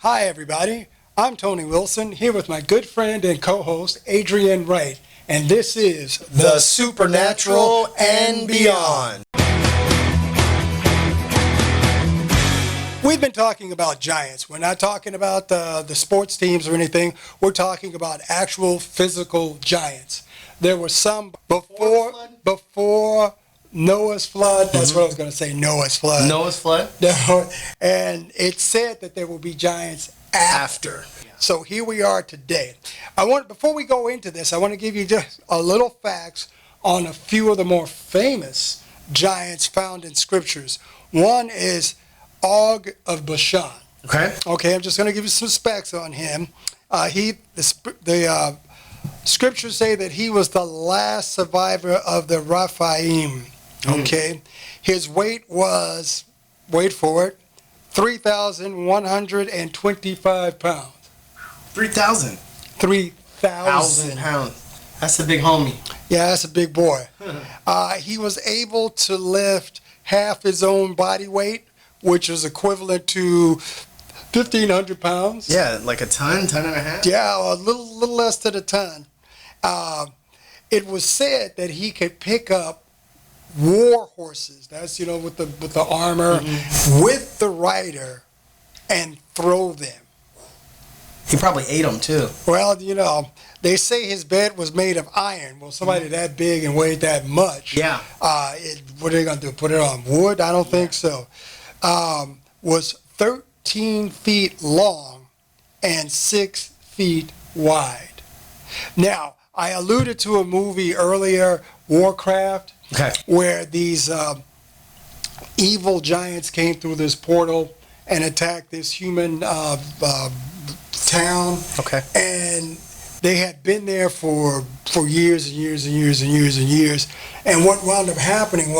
Hi everybody, I'm Tony Wilson here with my good friend and co-host Adrian Wright, and this is The Supernatural and Beyond. We've been talking about giants. We're not talking about the sports teams or anything. We're talking about actual physical giants. There were some before Noah's flood. That's what I was going to say, Noah's flood. Noah's flood? And it said that there will be giants after. Yeah. So here we are today. Before we go into this, I want to give you just a little facts on a few of the more famous giants found in scriptures. One is Og of Bashan. Okay, I'm just going to give you some specs on him. The scriptures say that he was the last survivor of the Rephaim. Okay, his weight was, wait for it, 3,125 pounds. 3,000. 3,000 pounds. That's a big homie. Yeah, that's a big boy. He was able to lift half his own body weight, which is equivalent to 1,500 pounds. Yeah, like a ton and a half. Yeah, a little less than a ton. It was said that he could pick up war horses. That's, with the armor, with the rider, and throw them. He probably ate them too. Well, they say his bed was made of iron. Well, somebody that big and weighed that much. Yeah. What are they going to do? Put it on wood? I don't think so. Was 13 feet long and 6 feet wide. Now, I alluded to a movie earlier, Warcraft, where these evil giants came through this portal and attacked this human town. Okay. And they had been there for years and years and years and years and years. And what wound up happening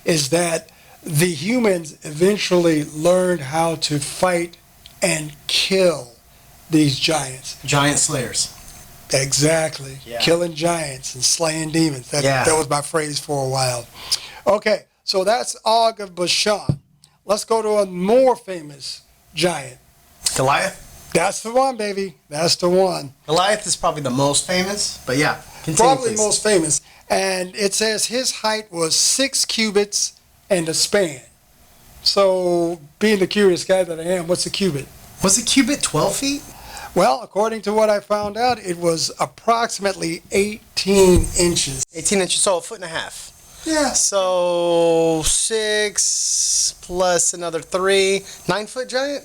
is that the humans eventually learned how to fight and kill these giants. Giant slayers. Exactly. Yeah. Killing giants and slaying demons. That was my phrase for a while. Okay, so that's Og of Bashan. Let's go to a more famous giant. Goliath? That's the one, baby. That's the one. Goliath is probably the most famous, but yeah. Continue, Probably please. most famous. And it says his height was 6 cubits and a span. So, being the curious guy that I am, what's a cubit? Was a cubit 12 feet? Well, according to what I found out, it was approximately 18 inches. 18 inches, so a foot and a half. Yeah. So 6 plus another 3, 9-foot giant?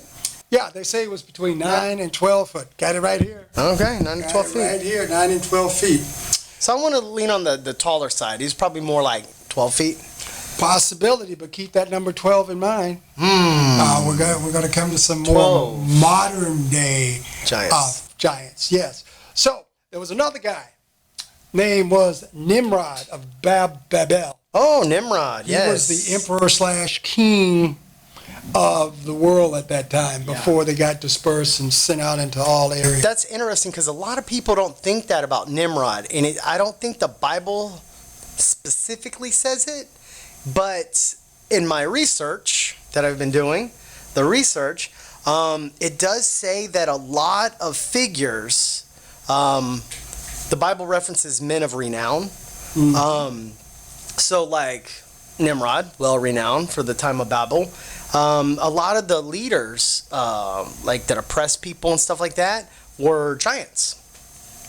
Yeah, they say it was between 9 and 12 foot. Got it right here. Okay, 9 to 12 feet. Right here, 9 and 12 feet. So I want to lean on the taller side. He's probably more like 12 feet. Possibility, but keep that number 12 in mind. We're going to come to some more modern day giants. Yes. So there was another guy. Name was Nimrod of Babel. Oh, Nimrod. Yes. He was the emperor/king of the world at that time before they got dispersed and sent out into all areas. That's interesting because a lot of people don't think that about Nimrod, and I don't think the Bible specifically says it. But in my research that I've been doing, it does say that a lot of figures, the Bible references men of renown. So like Nimrod, well renowned for the time of Babel. A lot of the leaders, like that oppressed people and stuff like that, were giants.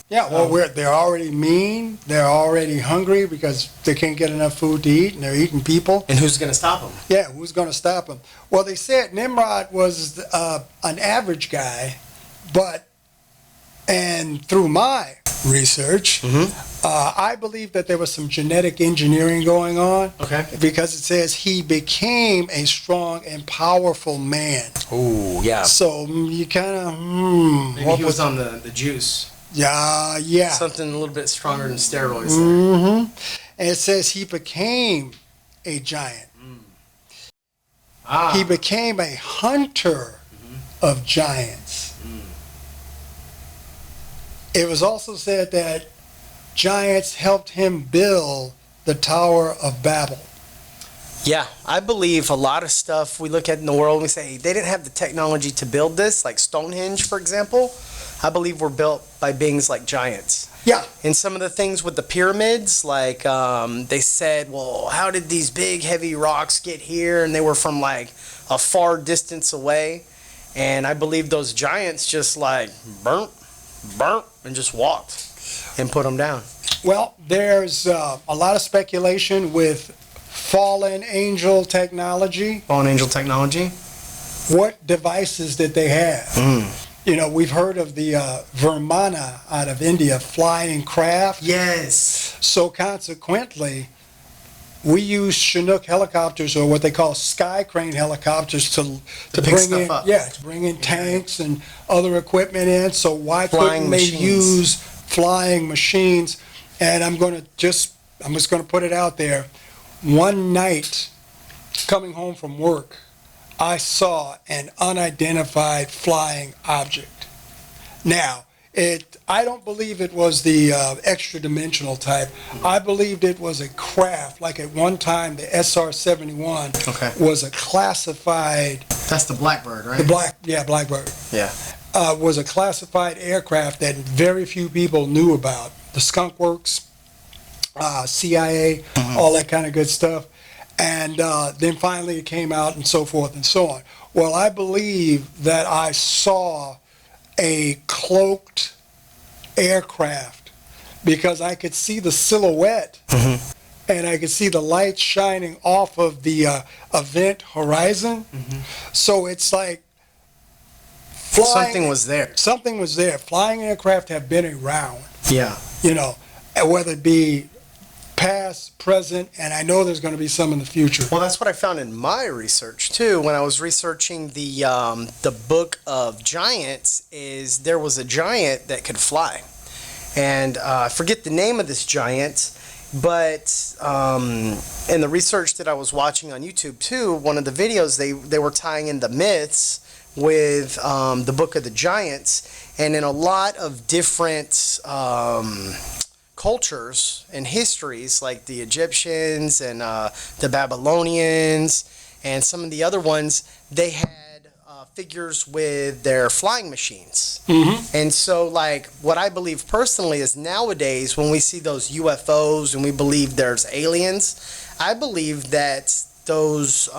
Yeah, well, they're already mean. They're already hungry because they can't get enough food to eat, and they're eating people. And who's going to stop them? Yeah, who's going to stop them? Well, they said Nimrod was an average guy, and through my research, I believe that there was some genetic engineering going on. Okay. Because it says he became a strong and powerful man. Oh, yeah. So you kind of, Maybe he was on the juice. Yeah. Something a little bit stronger than steroids. And it says he became a giant. He became a hunter of giants. It was also said that giants helped him build the Tower of Babel. Yeah, I believe a lot of stuff we look at in the world and we say, hey, they didn't have the technology to build this, like Stonehenge, for example. I believe were built by beings like giants. Yeah. And some of the things with the pyramids, like they said, well, how did these big, heavy rocks get here? And they were from like a far distance away. And I believe those giants just like burnt, and just walked and put them down. Well, there's a lot of speculation with fallen angel technology. Fallen angel technology? What devices did they have? You know, we've heard of the Vermana out of India, flying craft. Yes. So consequently, we use Chinook helicopters, or what they call sky crane helicopters, to pick bring stuff in, up. to bring in tanks and other equipment in. So why Flying couldn't they machines. use flying machines? And I'm just going to put it out there. One night, coming home from work, I saw an unidentified flying object. Now, I don't believe it was the extra-dimensional type. I believed it was a craft. Like at one time, the SR-71 was a classified... That's the Blackbird, right? Blackbird. Yeah. Was a classified aircraft that very few people knew about. The Skunk Works, CIA, all that kind of good stuff. And then finally it came out and so forth and so on. Well, I believe that I saw a cloaked aircraft because I could see the silhouette and I could see the light shining off of the event horizon. So it's like something was there. Something was there. Flying aircraft have been around. Yeah. You know, whether it be past, present, and I know there's going to be some in the future. Well, that's what I found in my research too. When I was researching the book of giants, is there was a giant that could fly, and I forget the name of this giant, but in the research that I was watching on YouTube too, one of the videos they were tying in the myths with the book of the giants, and in a lot of different cultures and histories, like the Egyptians and the Babylonians and some of the other ones, they had figures with their flying machines. And so, like, what I believe personally is nowadays when we see those UFOs and we believe there's aliens, I believe that those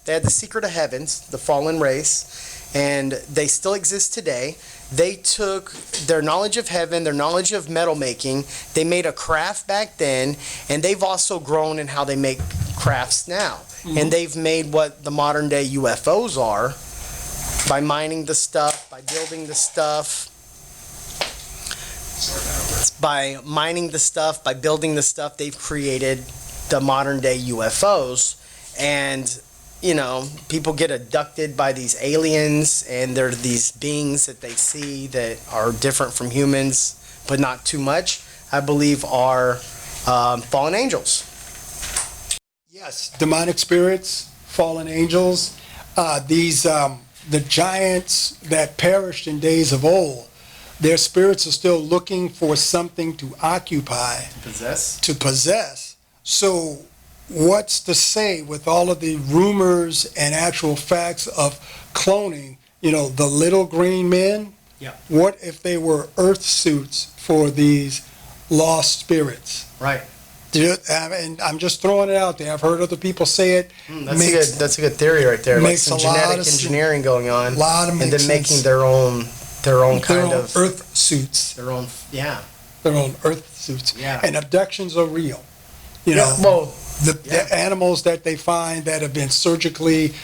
they had the secret of heavens, the fallen race, and they still exist today. They took their knowledge of heaven, their knowledge of metal making, they made a craft back then, and they've also grown in how they make crafts now. And they've made what the modern day UFOs are by mining the stuff, by building the stuff, by mining the stuff, by building the stuff, they've created the modern day UFOs. And you know, people get abducted by these aliens, and they're these beings that they see that are different from humans, but not too much, I believe are fallen angels. Yes, demonic spirits, fallen angels, the giants that perished in days of old, their spirits are still looking for something to occupy. To possess. So what's to say with all of the rumors and actual facts of cloning, you know, the little green men? Yeah. What if they were earth suits for these lost spirits? Right. And I'm just throwing it out there. I've heard other people say it. That's a good theory right there. Like some genetic engineering going on. And then making their own kind of earth suits. Their own earth suits. Yeah. And abductions are real. You know, well, the animals that they find that have been surgically,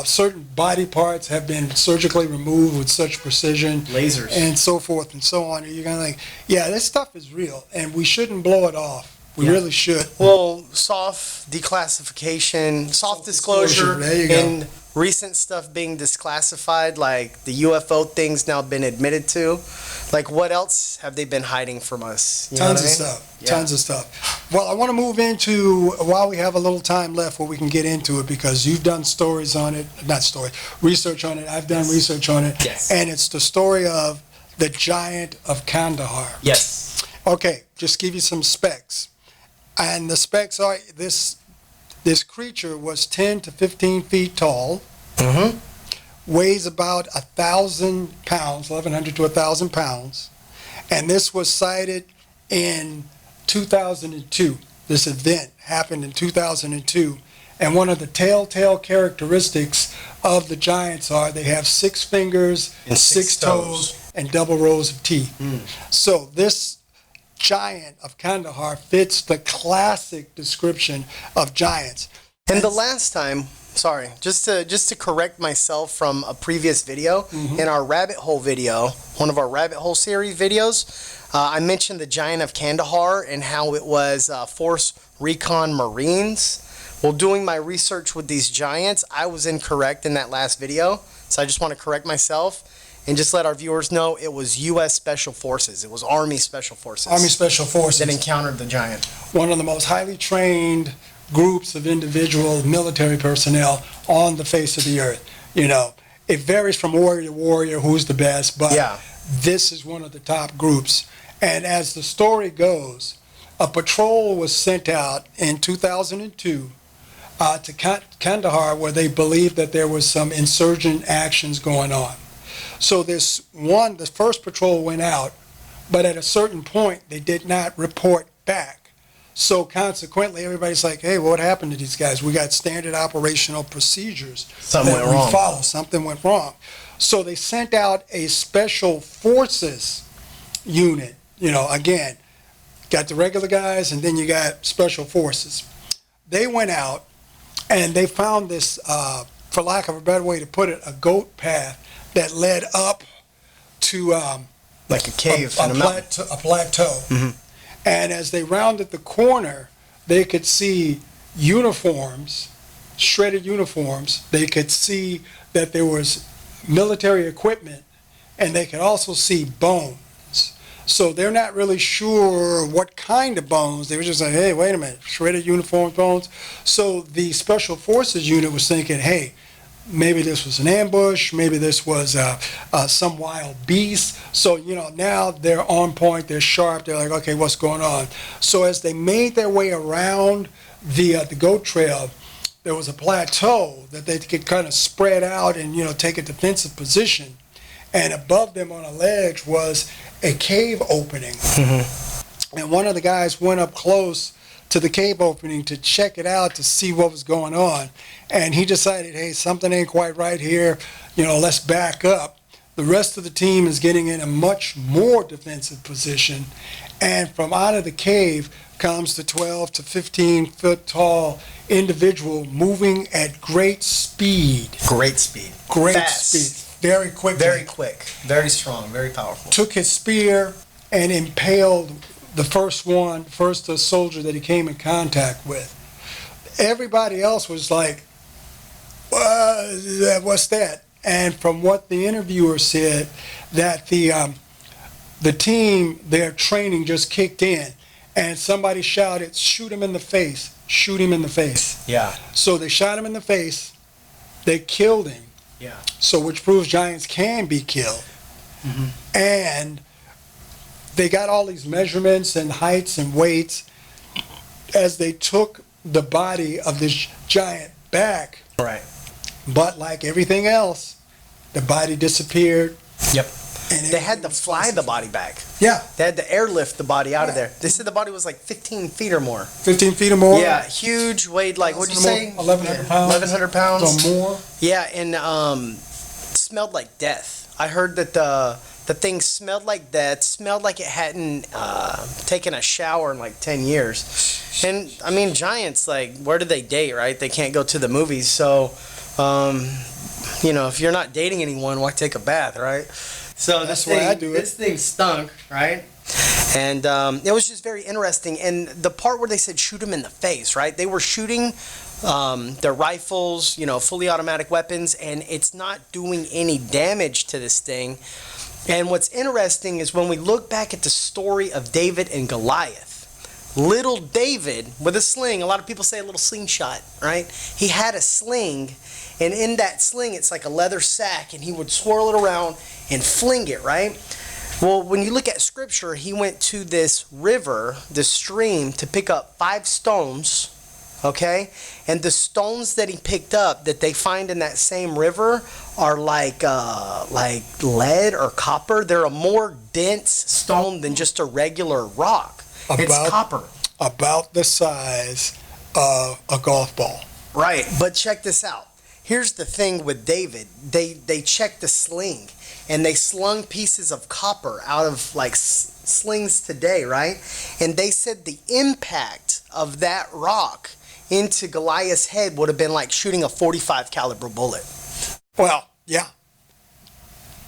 certain body parts have been surgically removed with such precision. Lasers. And so forth and so on. And you're going to think, yeah, this stuff is real, and we shouldn't blow it off. We really should. Well, soft declassification, soft disclosure, there you go. And recent stuff being disclassified, like the UFO thing's now been admitted to. Like, what else have they been hiding from us? Tons of stuff. Yeah. Tons of stuff. Well, I want to move into, while we have a little time left where we can get into it, because you've done stories on it, research on it. I've done research on it. Yes. And it's the story of the giant of Kandahar. Yes. Okay, just give you some specs. And the specs are this This creature was 10 to 15 feet tall, weighs about 1,000 pounds, 1,100 to 1,000 pounds, and this was sighted in 2002. This event happened in 2002, and one of the telltale characteristics of the giants are they have 6 fingers and 6 toes and double rows of teeth. So this giant of Kandahar fits the classic description of giants. And the last time, sorry, just to correct myself from a previous video, in our rabbit hole video, one of our rabbit hole series videos, I mentioned the giant of Kandahar and how it was Force Recon Marines. Well, doing my research with these giants, I was incorrect in that last video, so I just want to correct myself and just let our viewers know it was U.S. Special Forces. It was Army Special Forces. Army Special Forces. That encountered the giant. One of the most highly trained groups of individual military personnel on the face of the earth. You know, it varies from warrior to warrior who's the best, but this is one of the top groups. And as the story goes, a patrol was sent out in 2002 to Kandahar where they believed that there was some insurgent actions going on. So the first patrol went out, but at a certain point they did not report back. So consequently, everybody's like, hey, what happened to these guys? We got standard operational procedures. Something went wrong. Follow. Something went wrong. So they sent out a special forces unit. You know, again, got the regular guys and then you got special forces. They went out and they found this, for lack of a better way to put it, a goat path that led up to like a cave in a mountain. A plateau. And as they rounded the corner, they could see uniforms, shredded uniforms. They could see that there was military equipment, and they could also see bones. So they're not really sure what kind of bones. They were just like, hey, wait a minute, shredded uniforms, bones. So the Special Forces unit was thinking, hey, maybe this was an ambush, maybe this was some wild beast. So, you know, now they're on point, they're sharp, they're like, okay, what's going on? So as they made their way around the goat trail, there was a plateau that they could kind of spread out and, you know, take a defensive position. And above them on a ledge was a cave opening. And one of the guys went up close to the cave opening to check it out to see what was going on. And he decided, hey, something ain't quite right here. You know, let's back up. The rest of the team is getting in a much more defensive position. And from out of the cave comes the 12 to 15 foot tall individual moving at great speed. Great speed. Great Fast. speed. Very quick. Very quick. Very strong. Very powerful. Took his spear and impaled the first soldier that he came in contact with. Everybody else was like, what's that? And from what the interviewer said, that the team, their training just kicked in, and somebody shouted, shoot him in the face, shoot him in the face. Yeah. So they shot him in the face, they killed him. Yeah. So which proves giants can be killed. And they got all these measurements and heights and weights. As they took the body of this giant back, Right. but like everything else, the body disappeared. Yep. And They had to fly the body back. Yeah, They had to airlift the body out of there. They said the body was like 15 feet or more. 15 feet or more. Yeah, huge, weighed like, what'd you say? 1,100 pounds. 1,100 pounds. Or more. Yeah, and smelled like death. I heard that the thing smelled like death, smelled like it hadn't taken a shower in like 10 years. And, I mean, giants, like, where do they date, right? They can't go to the movies, so, you know, if you're not dating anyone, why take a bath, right? So That's why I do it. This thing stunk, right? And it was just very interesting. And the part where they said shoot him in the face, right? They were shooting their rifles, you know, fully automatic weapons, and it's not doing any damage to this thing. And what's interesting is when we look back at the story of David and Goliath, little David with a sling, a lot of people say a little slingshot, right? He had a sling, and in that sling, it's like a leather sack, and he would swirl it around and fling it, right? Well, when you look at scripture, he went to this river, this stream, to pick up 5 stones, Okay, and the stones that he picked up that they find in that same river are like lead or copper. They're a more dense stone than just a regular rock. It's copper. About the size of a golf ball. Right, but check this out. Here's the thing with David. They checked the sling, and they slung pieces of copper out of like slings today, right? And they said the impact of that rock into Goliath's head would have been like shooting a .45 caliber bullet. Well, yeah.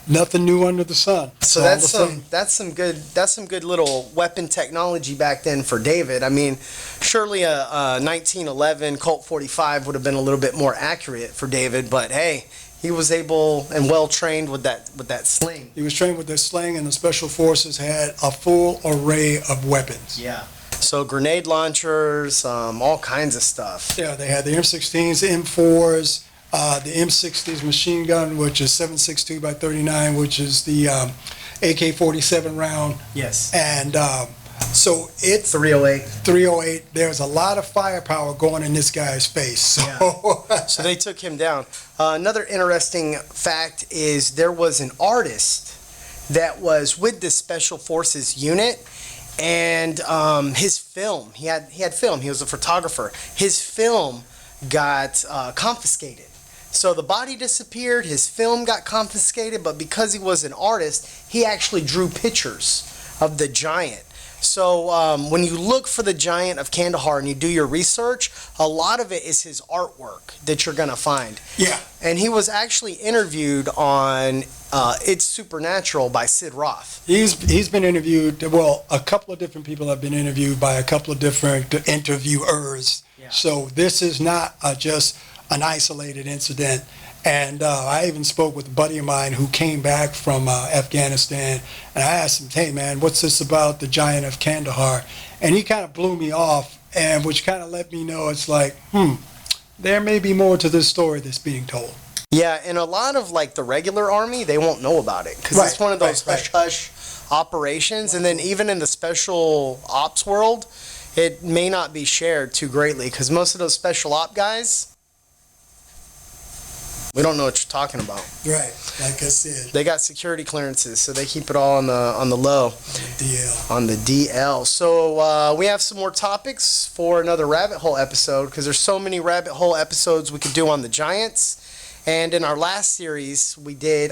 Nothing new under the sun. So that's some good little weapon technology back then for David. I mean, surely a 1911 Colt 45 would have been a little bit more accurate for David, but hey, he was able and well trained with that sling. He was trained with this sling, and the special forces had a full array of weapons. Yeah. So grenade launchers, all kinds of stuff. Yeah, they had the M16s, the M4s, the M60s machine gun, which is 7.62 by 39, which is the AK-47 round. Yes. And so it's 308. 308. There's a lot of firepower going in this guy's face. So, yeah. So they took him down. Another interesting fact is there was an artist that was with the Special Forces unit, and his film, he had film. He was a photographer. His film got confiscated. So the body disappeared, his film got confiscated, but because he was an artist, he actually drew pictures of the giant. So when you look for the giant of Kandahar and you do your research, a lot of it is his artwork that you're going to find. Yeah. And he was actually interviewed on It's Supernatural by Sid Roth. He's been interviewed, well, a couple of different people have been interviewed by a couple of different interviewers. Yeah. So this is not just an isolated incident. And I even spoke with a buddy of mine who came back from Afghanistan, and I asked him, hey man, what's this about the giant of Kandahar? And he kind of blew me off, and which kind of let me know it's like, there may be more to this story that's being told. Yeah, and a lot of like the regular army, they won't know about it because it's one of those hush-hush operations. And then even in the special ops world, it may not be shared too greatly because most of those special op guys, we don't know what you're talking about. Right, like I said. They got security clearances, so they keep it all on the low. On the DL. On the DL. So we have some more topics for another rabbit hole episode because there's so many rabbit hole episodes we could do on the Giants. And in our last series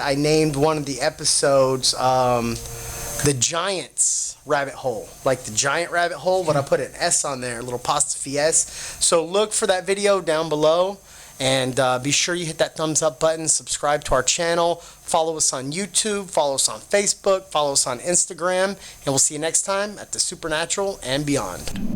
I named one of the episodes the Giants rabbit hole, like the giant rabbit hole, but I put an S on there, a little apostrophe S. So look for that video down below. And be sure you hit that thumbs up button, subscribe to our channel, follow us on YouTube, follow us on Facebook, follow us on Instagram, and we'll see you next time at the Supernatural and Beyond.